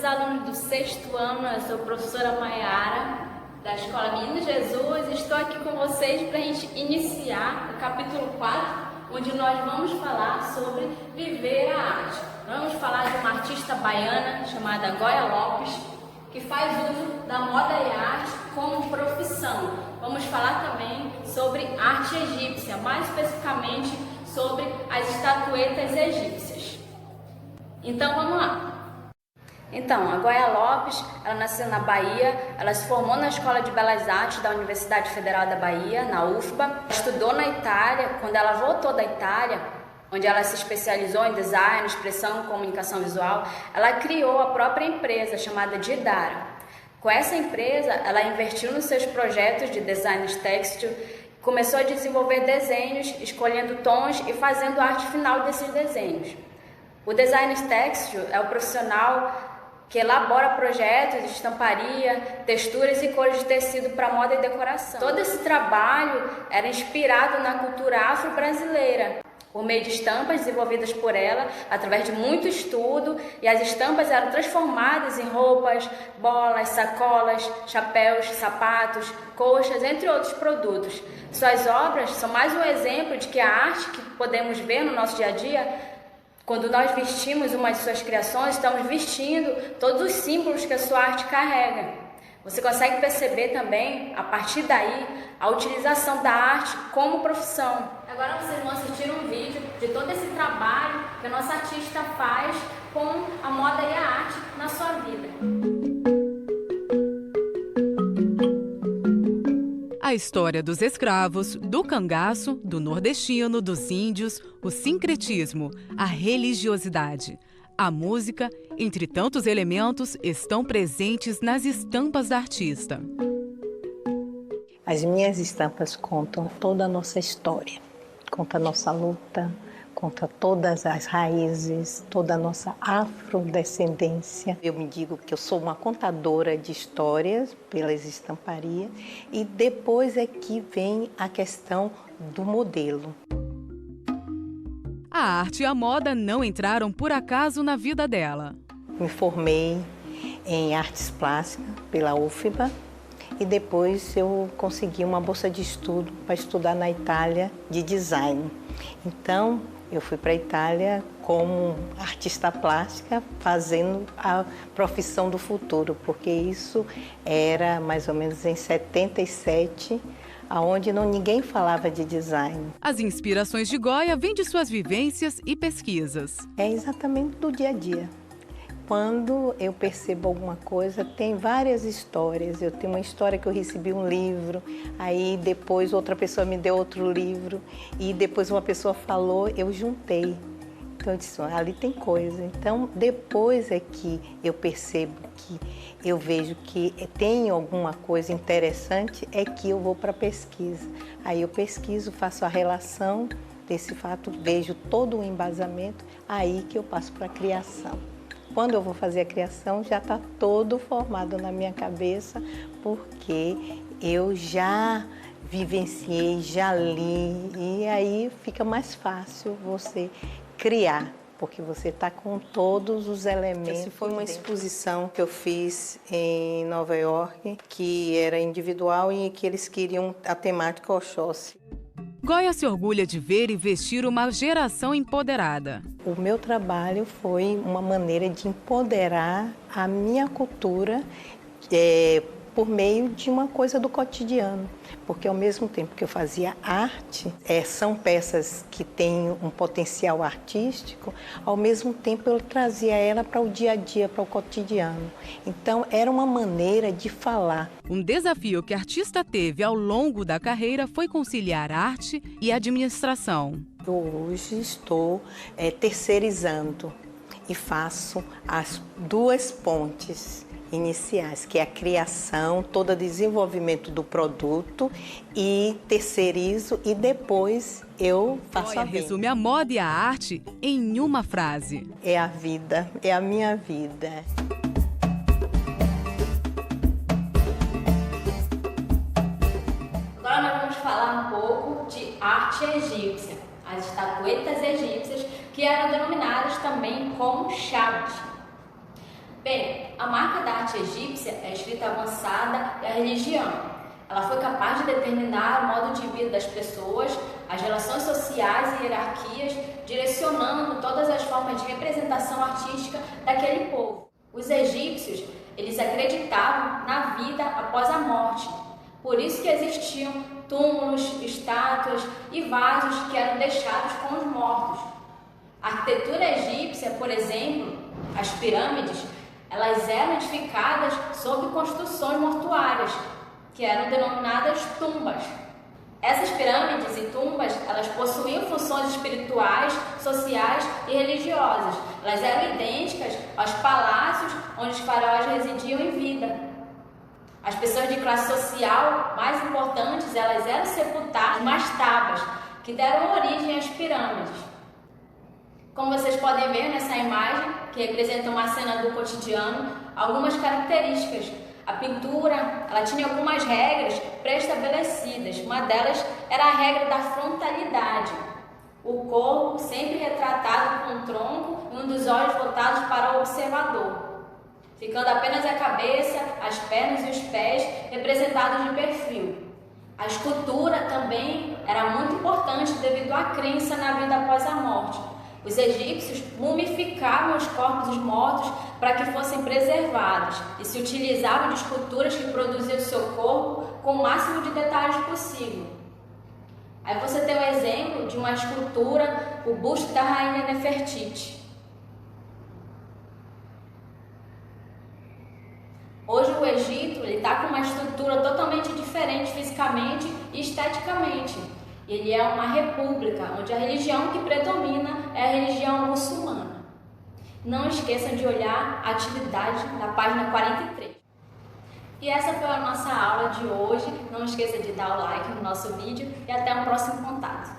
queridos alunos do 6º ano, eu sou a professora Maiara, da Escola Menino Jesus. Estou aqui com vocês para a gente iniciar o capítulo 4, onde nós vamos falar sobre viver a arte. Vamos falar de uma artista baiana chamada Goya Lopes, que faz uso da moda e arte como profissão. Vamos falar também sobre arte egípcia, mais especificamente sobre as estatuetas egípcias. Então vamos lá. Então, a Goya Lopes, ela nasceu na Bahia, ela se formou na Escola de Belas Artes da Universidade Federal da Bahia, na UFBA, estudou na Itália. Quando ela voltou da Itália, onde ela se especializou em design, expressão e comunicação visual, ela criou a própria empresa chamada Didara. Com essa empresa, ela investiu nos seus projetos de design têxtil, começou a desenvolver desenhos, escolhendo tons e fazendo a arte final desses desenhos. O design têxtil é o profissional que elabora projetos de estamparia, texturas e cores de tecido para moda e decoração. Todo esse trabalho era inspirado na cultura afro-brasileira, por meio de estampas desenvolvidas por ela, através de muito estudo, e as estampas eram transformadas em roupas, bolas, sacolas, chapéus, sapatos, coxas, entre outros produtos. Suas obras são mais um exemplo de que a arte que podemos ver no nosso dia a dia, quando nós vestimos uma de suas criações, estamos vestindo todos os símbolos que a sua arte carrega. Você consegue perceber também, a partir daí, a utilização da arte como profissão. Agora vocês vão assistir um vídeo de todo esse trabalho que a nossa artista faz com a moda e a arte na sua vida. A história dos escravos, do cangaço, do nordestino, dos índios, o sincretismo, a religiosidade, a música, entre tantos elementos, estão presentes nas estampas da artista. As minhas estampas contam toda a nossa história, conta a nossa luta, conta todas as raízes, toda a nossa afrodescendência. Eu me digo que eu sou uma contadora de histórias pelas estamparias e depois é que vem a questão do modelo. A arte e a moda não entraram por acaso na vida dela. Me formei em artes plásticas pela UFBA e depois eu consegui uma bolsa de estudo para estudar na Itália de design. Então, eu fui para a Itália como artista plástica, fazendo a profissão do futuro, porque isso era mais ou menos em 77, onde ninguém falava de design. As inspirações de Goya vêm de suas vivências e pesquisas. É exatamente do dia a dia. Quando eu percebo alguma coisa, tem várias histórias. Eu tenho uma história que eu recebi um livro, aí depois outra pessoa me deu outro livro, e depois uma pessoa falou, eu juntei. Então eu disse, ali tem coisa. Então depois é que eu percebo, que eu vejo que tem alguma coisa interessante, é que eu vou para a pesquisa. Aí eu pesquiso, faço a relação desse fato, vejo todo o embasamento, aí que eu passo para a criação. Quando eu vou fazer a criação, já está todo formado na minha cabeça, porque eu já vivenciei, já li, e aí fica mais fácil você criar, porque você está com todos os elementos. Essa foi uma exposição que eu fiz em Nova York, que era individual e que eles queriam a temática Oxóssi. Goya se orgulha de ver e vestir uma geração empoderada. O meu trabalho foi uma maneira de empoderar a minha cultura por meio de uma coisa do cotidiano. Porque ao mesmo tempo que eu fazia arte, são peças que têm um potencial artístico, ao mesmo tempo eu trazia ela para o dia a dia, para o cotidiano. Então era uma maneira de falar. Um desafio que a artista teve ao longo da carreira foi conciliar arte e administração. Eu hoje estou terceirizando e faço as duas pontes iniciais, que é a criação, todo o desenvolvimento do produto, e terceirizo e depois eu faço a venda. Resume a moda e a arte em uma frase. É a vida, é a minha vida. Agora nós vamos falar um pouco de arte egípcia, as estatuetas egípcias, que eram denominadas também como chaves. Bem, a marca da arte egípcia é a escrita avançada e a religião. Ela foi capaz de determinar o modo de vida das pessoas, as relações sociais e hierarquias, direcionando todas as formas de representação artística daquele povo. Os egípcios, eles acreditavam na vida após a morte. Por isso que existiam túmulos, estátuas e vasos que eram deixados com os mortos. A arquitetura egípcia, por exemplo, as pirâmides, elas eram edificadas sobre construções mortuárias, que eram denominadas tumbas. Essas pirâmides e tumbas, elas possuíam funções espirituais, sociais e religiosas. Elas eram idênticas aos palácios onde os faraós residiam em vida. As pessoas de classe social mais importantes, elas eram sepultadas em mastabas, que deram origem às pirâmides. Como vocês podem ver nessa imagem, que representa uma cena do cotidiano, algumas características. A pintura, ela tinha algumas regras pré-estabelecidas. Uma delas era a regra da frontalidade. O corpo sempre retratado com o tronco e um dos olhos voltados para o observador, ficando apenas a cabeça, as pernas e os pés representados de perfil. A escultura também era muito importante devido à crença na vida após a morte. Os egípcios mumificavam os corpos dos mortos para que fossem preservados e se utilizavam de esculturas que produziam o seu corpo com o máximo de detalhes possível. Aí você tem um exemplo de uma escultura, o busto da rainha Nefertiti. Hoje o Egito está com uma estrutura totalmente diferente fisicamente e esteticamente. Ele é uma república, onde a religião que predomina é a religião muçulmana. Não esqueçam de olhar a atividade na página 43. E essa foi a nossa aula de hoje. Não esqueça de dar o like no nosso vídeo e até o próximo contato.